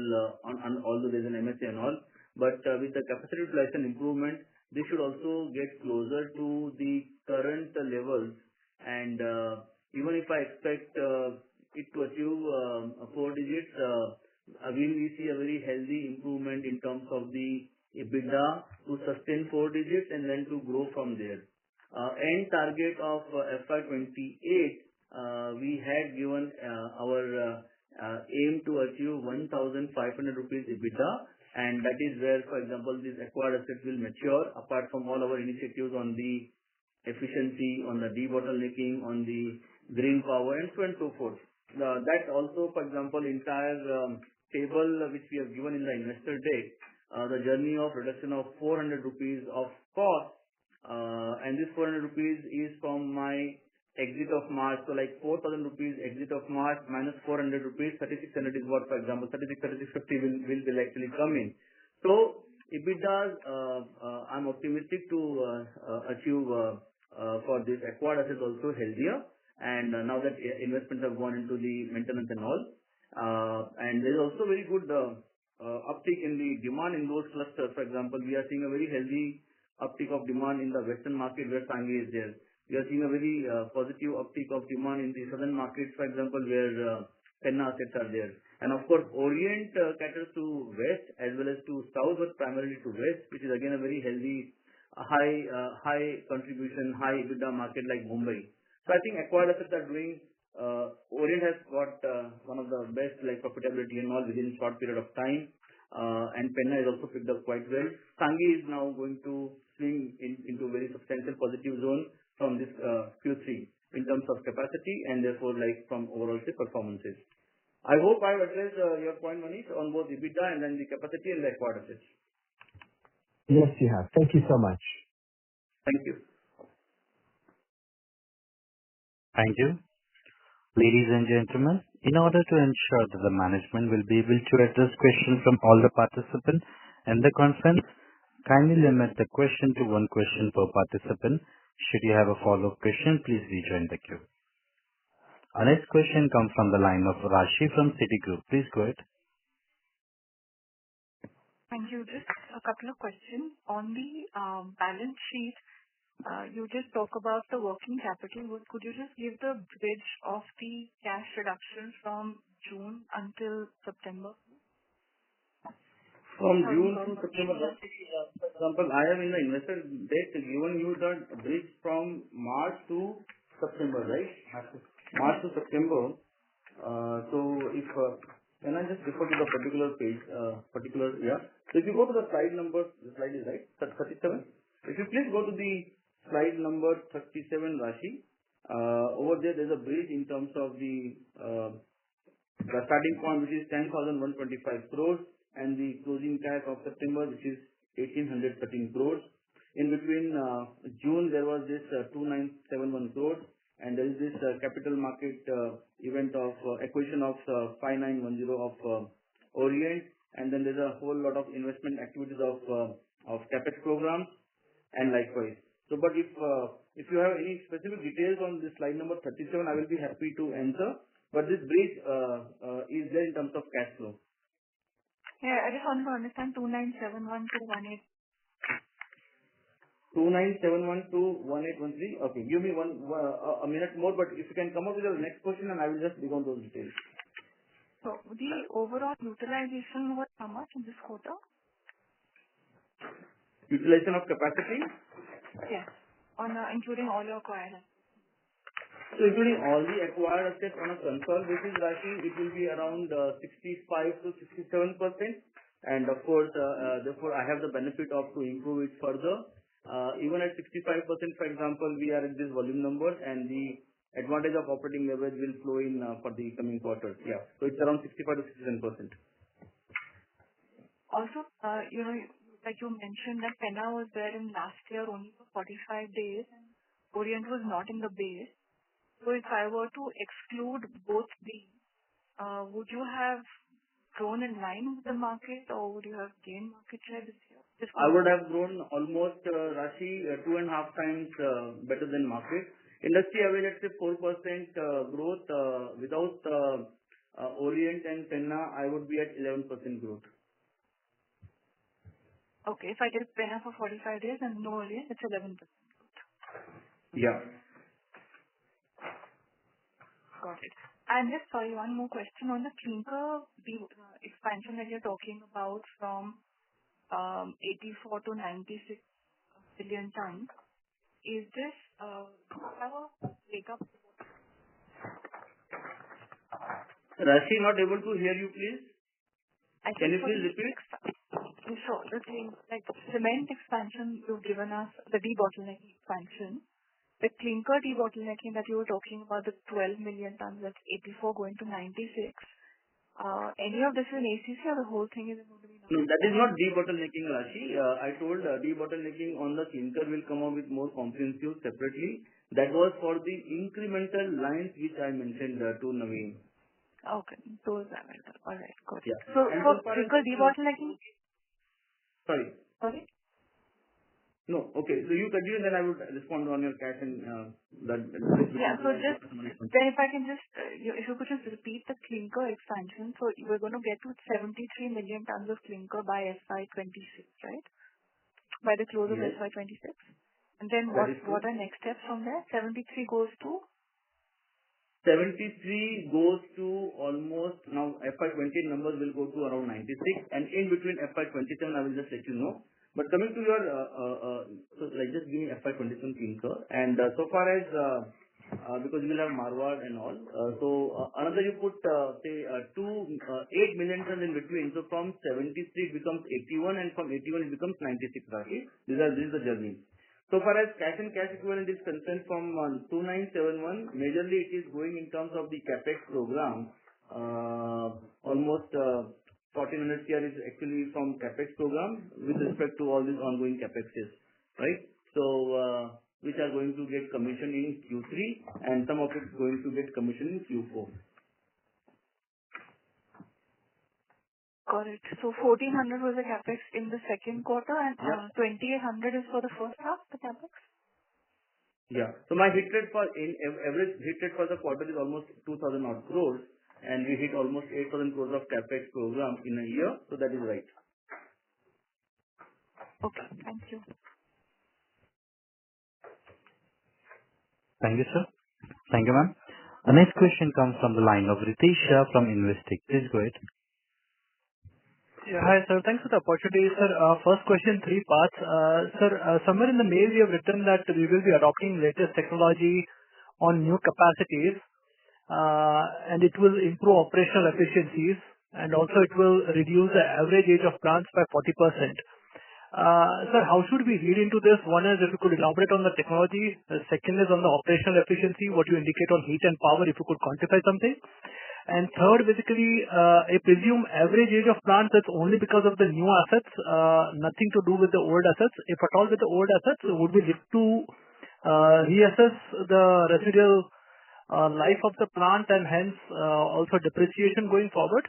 although there's an MSA and all, but with the capacity utilization improvement, they should also get closer to the current levels. And even if I expect it to achieve 4 digits, again we see a very healthy improvement in terms of the EBITDA to sustain 4 digits and then to grow from there. End target of FY28, we had given our aim to achieve 1,500 rupees EBITDA, and that is where, for example, these acquired assets will mature, apart from all our initiatives on the efficiency, on the debottlenecking, on the green power, and so on and so forth. That also, for example, entire table which we have given in the investor deck, the journey of reduction of 400 rupees of cost, and this 400 rupees is from my exit of March. So like 4,000 rupees exit of March minus 400 rupees, 3,600 is what, for example, 3,650 will actually come in. So EBITDA, I'm optimistic to achieve for this acquired assets also healthier. And now that investments have gone into the maintenance and all, and there is also very good uptick in the demand in those clusters. For example, we are seeing a very healthy uptick of demand in the western market where Sanghi is there. We are seeing a very positive uptick of demand in the southern markets, for example, where Penna assets are there. And of course, Orient caters to west as well as to south, but primarily to west, which is again a very healthy, high contribution, high EBITDA market like Mumbai. So I think acquired assets are doing. Orient has got one of the best like profitability and all within a short period of time, and Penna is also picked up quite well. Sanghi is now going to swing into a very substantial positive zone from this Q3 in terms of capacity and therefore like from overall performances. I hope I have addressed your point, Manish, on both EBITDA and then the capacity and the acquired assets. Yes, you have. Thank you so much. Thank you. Thank you. Ladies and gentlemen, in order to ensure that the management will be able to address questions from all the participants in the conference, kindly limit the question to one question per participant. Should you have a follow-up question, please rejoin the queue. Our next question comes from the line of Rashi from Citigroup. Please go ahead. Thank you. Just a couple of questions. On the balance sheet, you just talk about the working capital. Could you just give the bridge of the cash reduction from June until September? From June to September, for example, I have in the investor deck given you the bridge from March to September, right? March to September. So if can I just refer to the particular page, yeah. So if you go to the slide number, the slide is right, 37. If you please go to the slide number 37, Rashi. Over there's a bridge in terms of the starting point, which is 10,125 crores, and the closing cash of September, which is 1,813 crores. In between June, there was this 2,971 crores, and there is this capital market event of acquisition of 5,910 of Orient, and then there's a whole lot of investment activities of CapEx programs, and likewise. So, but if you have any specific details on this slide number 37, I will be happy to answer. But this bridge is there in terms of cash flow. Yeah, I just want to understand 2971 to 2971 to 1813. Okay, give me a minute more, but if you can come up with your next question, and I will just dig on those details. So the overall utilization was how much in this quarter? Utilization of capacity? Yes, on including all your acquired. So including all the acquired assets on a consolidated basis, Rashi, it will be around 65 to 67%. And of course, therefore, I have the benefit of to improve it further. Even at 65%, for example, we are at this volume number, and the advantage of operating leverage will flow in for the coming quarters. Yeah. So it's around 65 to 67%. Also, like you mentioned that Penna was there in last year only for 45 days, and Orient was not in the base. So if I were to exclude both these, would you have grown in line with the market, or would you have gained market share this year? I would have grown almost, Rashi, 2.5 times better than market. Industry average, let's say 4% growth. Without Orient and Penna, I would be at 11% growth. Okay, if I get Penna for 45 days and no Orient, it's 11% growth. Yeah. Got it. And just sorry, one more question on the clinker, the expansion that you're talking about from 84 to 96 billion tons. Is this have a breakup? Rashi, not able to hear you, please. Can you please repeat? Sure. The thing, like cement expansion you've given us, the debottlenecking expansion. The clinker debottlenecking that you were talking about, the 12 million tons, that's 84 going to 96. Any of this in ACC, or the whole thing is going to be? No, that is not debottlenecking, Rashi. I told debottlenecking on the clinker will come up with more comprehensive separately. That was for the incremental lines which I mentioned to Naveen. Okay, those are right. All right, got it. Yeah. So for clinker debottlenecking? Sorry? No. Okay. So you continue, then I would respond on your cash and that. Yeah. So just then if I can just, if you could just repeat the clinker expansion. So we're going to get to 73 million tons of clinker by FY26, right? By the close of FY26. And then what are next steps from there? 73 goes to? 73 goes to almost, now FY20 numbers will go to around 96, and in between FY27 I will just let you know. But coming to your, so like just give me FY27 clinker, and so far as, because we will have Marwar and all, so another you put, say, 8 million tons in between, so from 73 it becomes 81, and from 81 it becomes 96, right? This is the journey. So far as cash and cash equivalent is concerned, from 2971, majorly it is going in terms of the CapEx program. Almost 1400 CR is actually from CapEx program with respect to all these ongoing CapExes, right? So which are going to get commissioned in Q3, and some of it is going to get commissioned in Q4. Got it. So 1400 was the capex in the second quarter, and 2800 is for the first half, the capex? Yeah. So my hit rate for average hit rate for the quarter is almost 2000 odd crores, and we hit almost 8000 crores of capex program in a year. So that is right. Okay. Thank you. Thank you, sir. Thank you, ma'am. Our next question comes from the line of Ritesh Shah from Investec. Please go ahead. Yeah. Hi, sir. Thanks for the opportunity, sir. First question, three parts. Sir, somewhere in the mail you have written that we will be adopting latest technology on new capacities, and it will improve operational efficiencies, and also it will reduce the average age of plants by 40%. Sir, how should we read into this? One is if you could elaborate on the technology. The second is on the operational efficiency, what you indicate on heat and power, if you could quantify something. And third, basically, I presume average age of plants is only because of the new assets, nothing to do with the old assets. If at all with the old assets, would we look to reassess the residual life of the plant and hence also depreciation going forward?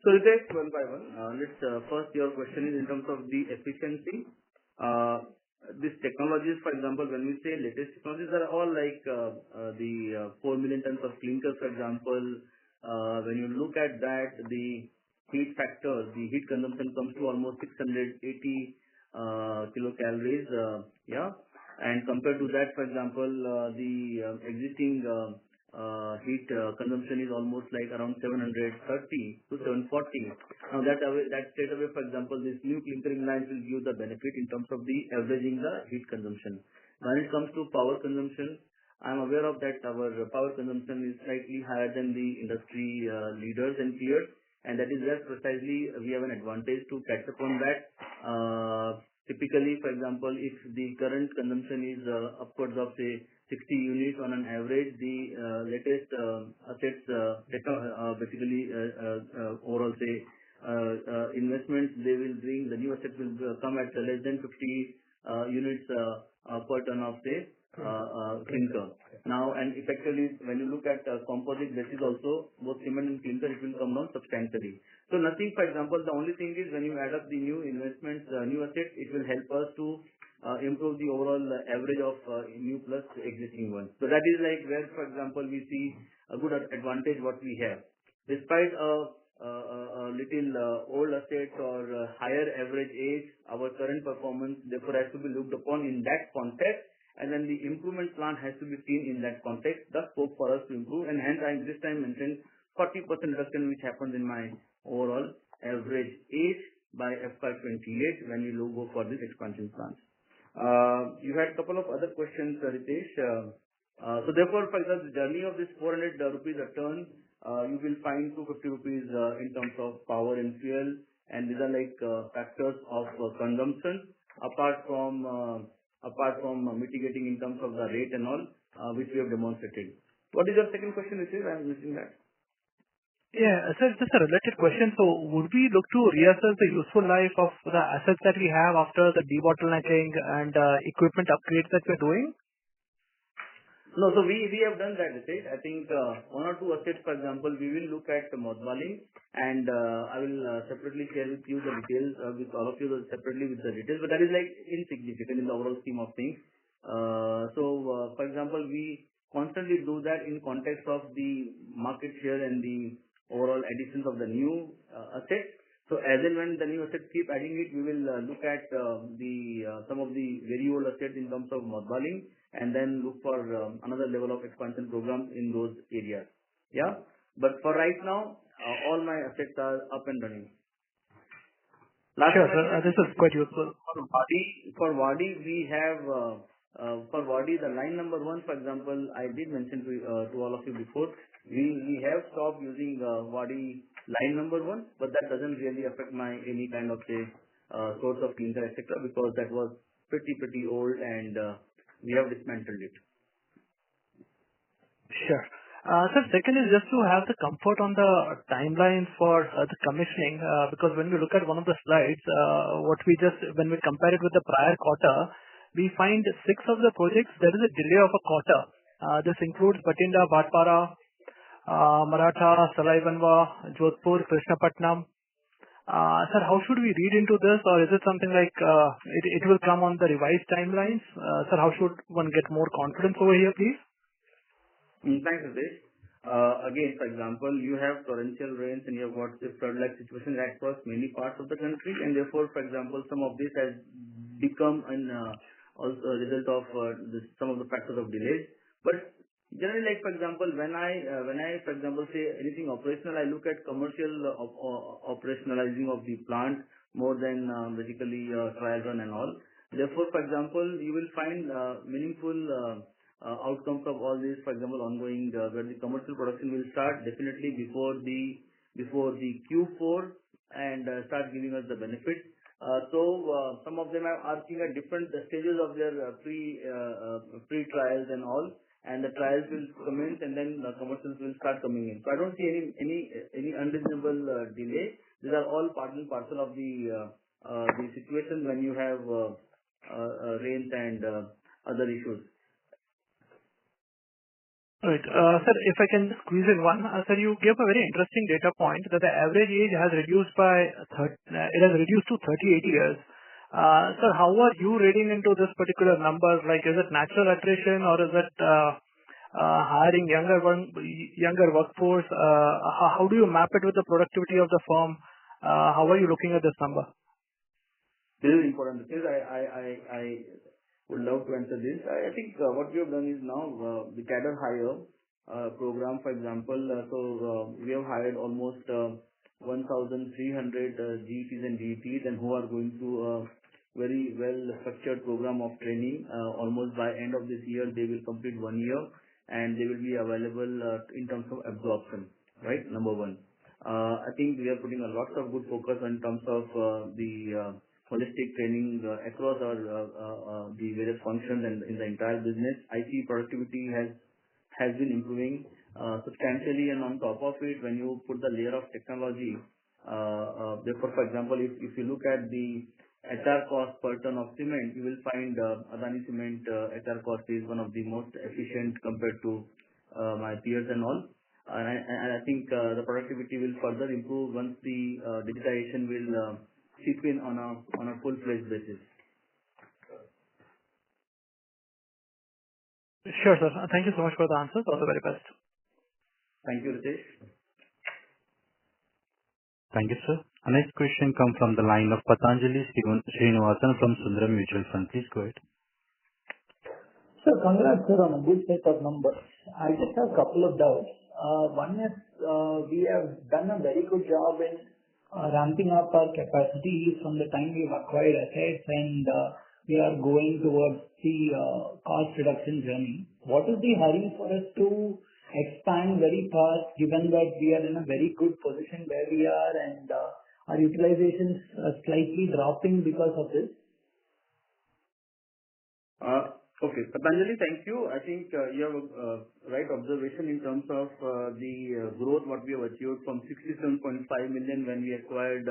So Ritesh, one by one. Let's first your question is in terms of the efficiency. These technologies, for example, when we say latest technologies, are all like the 4 million tons of clinker, for example. When you look at that, the heat factor, the heat consumption comes to almost 680 kilocalories. Yeah. And compared to that, for example, the existing heat consumption is almost like around 730 to 740. Now that straight away, for example, this new clinkering lines will give the benefit in terms of the averaging the heat consumption. When it comes to power consumption, I am aware of that our power consumption is slightly higher than the industry leaders and peers, and that is where precisely we have an advantage to catch up on that. Typically, for example, if the current consumption is upwards of say 60 units on an average, the latest assets basically overall say investments they will bring, the new assets will come at less than 50 units per ton of say clinker. Now, and effectively, when you look at composite basis also, both cement and clinker, it will come down substantially. So nothing, for example, the only thing is when you add up the new investments, new assets, it will help us to improve the overall average of new plus existing ones. So that is like where, for example, we see a good advantage what we have. Despite a little old assets or higher average age, our current performance therefore has to be looked upon in that context, and then the improvement plan has to be seen in that context, the scope for us to improve, and hence I this time mentioned 40% reduction which happens in my overall average age by FY28 when we go for this expansion plans. You had a couple of other questions, Ritesh. So therefore, for example, the journey of this 400 rupees a ton, you will find 250 rupees in terms of power and fuel, and these are like factors of consumption apart from mitigating in terms of the rate and all, which we have demonstrated. What is your second question, Ritesh? I am missing that. Yeah, sir, just a related question. So would we look to reassess the useful life of the assets that we have after the debottlenecking and equipment upgrades that we're doing? No, so we have done that, Ritesh. I think one or two assets, for example, we will look at mothballing, and I will separately share with you the details with all of you separately with the details, but that is like insignificant in the overall scheme of things. For example, we constantly do that in context of the market share and the overall additions of the new assets. So as and when the new assets keep adding it, we will look at some of the very old assets in terms of mothballing, and then look for another level of expansion program in those areas. Yeah. But for right now, all my assets are up and running. Sure, sir. This is quite useful. For Wadi, we have for Wadi, the line number 1, for example, I did mention to all of you before, we have stopped using Wadi line number 1, but that doesn't really affect my any kind of say source of clinker, etc., because that was pretty old, and we have dismantled it. Sure. Sir, second is just to have the comfort on the timelines for the commissioning, because when we look at one of the slides, when we compare it with the prior quarter, we find 6 of the projects, there is a delay of a quarter. This includes Batinda, Bhatpara, Maratha, Salaibanwa, Jodhpur, Krishnapatnam. Sir, how should we read into this, or is it something like it will come on the revised timelines? Sir, how should one get more confidence over here, please? Thanks, Ritesh. Again, for example, you have torrential rains and you have got the flood-like situation across many parts of the country, and therefore, for example, some of this has become an also a result of some of the factors of delays. But generally, like for example, when I for example say anything operational, I look at commercial operationalizing of the plant more than basically trial run and all. Therefore, for example, you will find meaningful outcomes of all this, for example, ongoing, where the commercial production will start definitely before the Q4 and start giving us the benefits. Some of them are seeing at different stages of their pre-trials and all, and the trials will commence and then the commercials will start coming in. I don't see any unreasonable delay. These are all part and parcel of the situation when you have rains and other issues. Right. Sir, if I can squeeze in one. Sir, you gave a very interesting data point that the average age has reduced to 38 years. Sir, how are you reading into this particular number? Like, is it natural attrition or is it hiring younger workforce? How do you map it with the productivity of the firm? How are you looking at this number? This is important because I would love to answer this. I think what we have done is now the cadre hire program, for example. We have hired almost 1,300 GETs and DETs, and who are going through a very well-structured program of training. Almost by end of this year, they will complete 1 year, and they will be available in terms of absorption. Right, number one. I think we are putting a lot of good focus in terms of the holistic training across the various functions and in the entire business. I see productivity has been improving substantially, and on top of it, when you put the layer of technology, therefore, for example, if you look at the HR cost per ton of cement, you will find Adani Cement HR cost is one of the most efficient compared to my peers and all. And I think the productivity will further improve once the digitization will chip in on a full-fledged basis. Sure, sir. Thank you so much for the answers. All the very best. Thank you, Ritesh. Thank you, sir. Our next question comes from the line of Patanjali Srinivasan from Sundaram Mutual Fund. Please go ahead. Sir, congrats, sir, on a good set of numbers. I just have a couple of doubts. One is, we have done a very good job in ramping up our capacity from the time we've acquired assets, and we are going towards the cost reduction journey. What is the hurry for us to expand very fast, given that we are in a very good position where we are, and our utilizations are slightly dropping because of this? Okay. Patanjali, thank you. I think you have a right observation in terms of the growth what we have achieved from 67.5 million when we acquired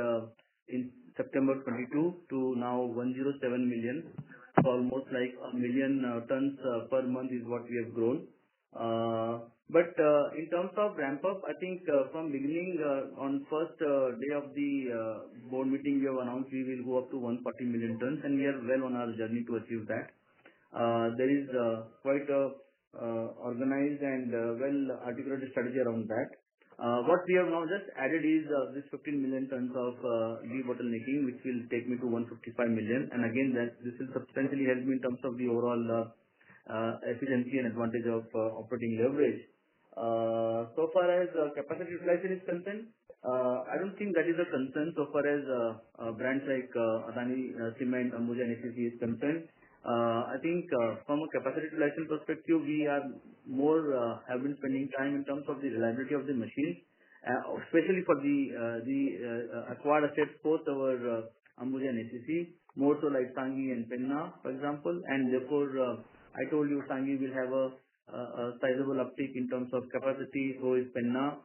in September 22 to now 107 million. So almost like 1 million tons per month is what we have grown. But in terms of ramp up, I think from beginning on first day of the board meeting, we have announced we will go up to 140 million tons, and we are well on our journey to achieve that. There is quite a organized and well-articulated strategy around that. What we have now just added is this 15 million tons of debottlenecking, which will take me to 155 million. And again, this will substantially help me in terms of the overall efficiency and advantage of operating leverage. So far as capacity utilization is concerned, I don't think that is a concern so far as brands like Adani Cement, Ambuja, and ACC is concerned. I think from a capacity utilization perspective, we are more have been spending time in terms of the reliability of the machines, especially for the acquired assets, both our Ambuja and ACC, more so like Sanghi and Penna, for example. And therefore, I told you Sanghi will have a sizable uptick in terms of capacity, so is Penna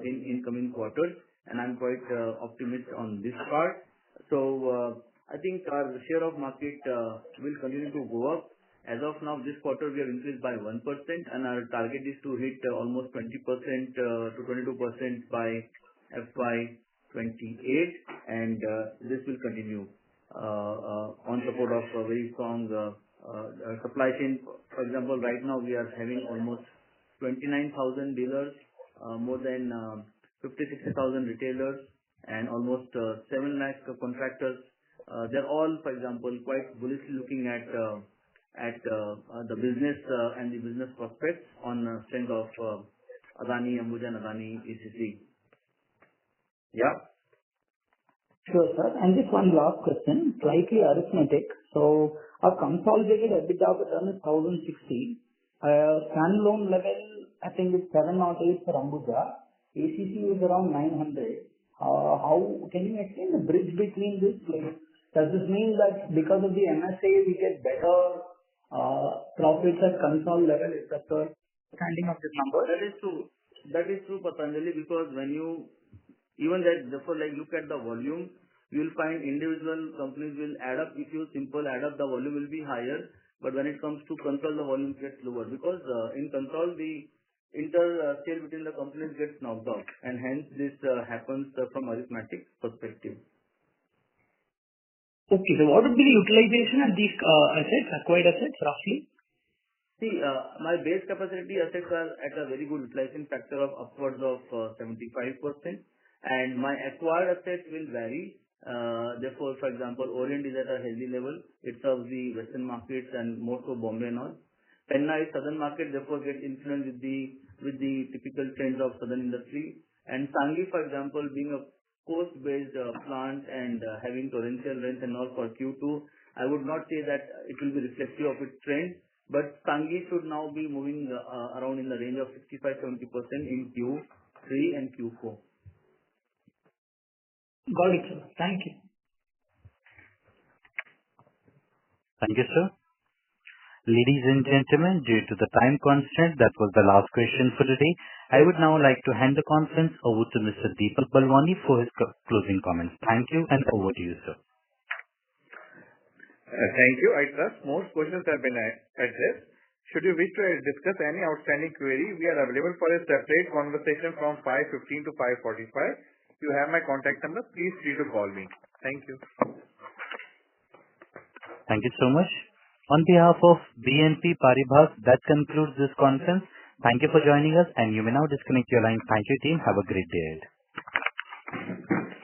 in coming quarters, and I'm quite optimistic on this part. So I think our share of market will continue to go up. As of now, this quarter we have increased by 1%, and our target is to hit almost 20% to 22% by FY28, and this will continue on support of a very strong supply chain. For example, right now we are having almost 29,000 dealers more than 50,000-60,000 retailers and almost 7 lakh contractors. They're all, for example, quite bullishly looking at the business and the business prospects on strength of Adani, Ambuja, and Adani ECC. Yeah. Sure, sir. And just one last question, slightly arithmetic. So our consolidated EBITDA per ton is 1,060. Standalone level, I think it's 708 for Ambuja. ACC is around 900. How can you explain the bridge between this? Like, does this mean that because of the MSA we get better profits at consol level? Is that the understanding of this number? That is true. That is true, Patanjali, because when you even that, therefore, like look at the volume, you will find individual companies will add up. If you simple add up, the volume will be higher. But when it comes to consol, the volume gets lower because in consol the sale between the companies gets knocked off, and hence this happens from arithmetic perspective. Okay, so what would be the utilization of these assets, acquired assets, roughly? See, my base capacity assets are at a very good utilization factor of upwards of 75%, and my acquired assets will vary. Therefore, for example, Orient is at a healthy level. It serves the western markets and more so Bombay and all. Penna is southern market, therefore gets influenced with the typical trends of southern industry. And Sanghi, for example, being a coast-based plant and having torrential rains and all for Q2, I would not say that it will be reflective of its trend, but Sanghi should now be moving around in the range of 65-70% in Q3 and Q4. Got it, sir. Thank you. Thank you, sir. Ladies and gentlemen, due to the time constraint, that was the last question for today. I would now like to hand the conference over to Mr. Deepak Balwani for his closing comments. Thank you, and over to you, sir. Thank you. I trust most questions have been addressed. Should you wish to discuss any outstanding query, we are available for a separate conversation from 5:15 to 5:45. You have my contact number. Please free to call me. Thank you. Thank you so much. On behalf of BNP Paribas, that concludes this conference. Thank you for joining us, and you may now disconnect your line. Thank you, team. Have a great day ahead.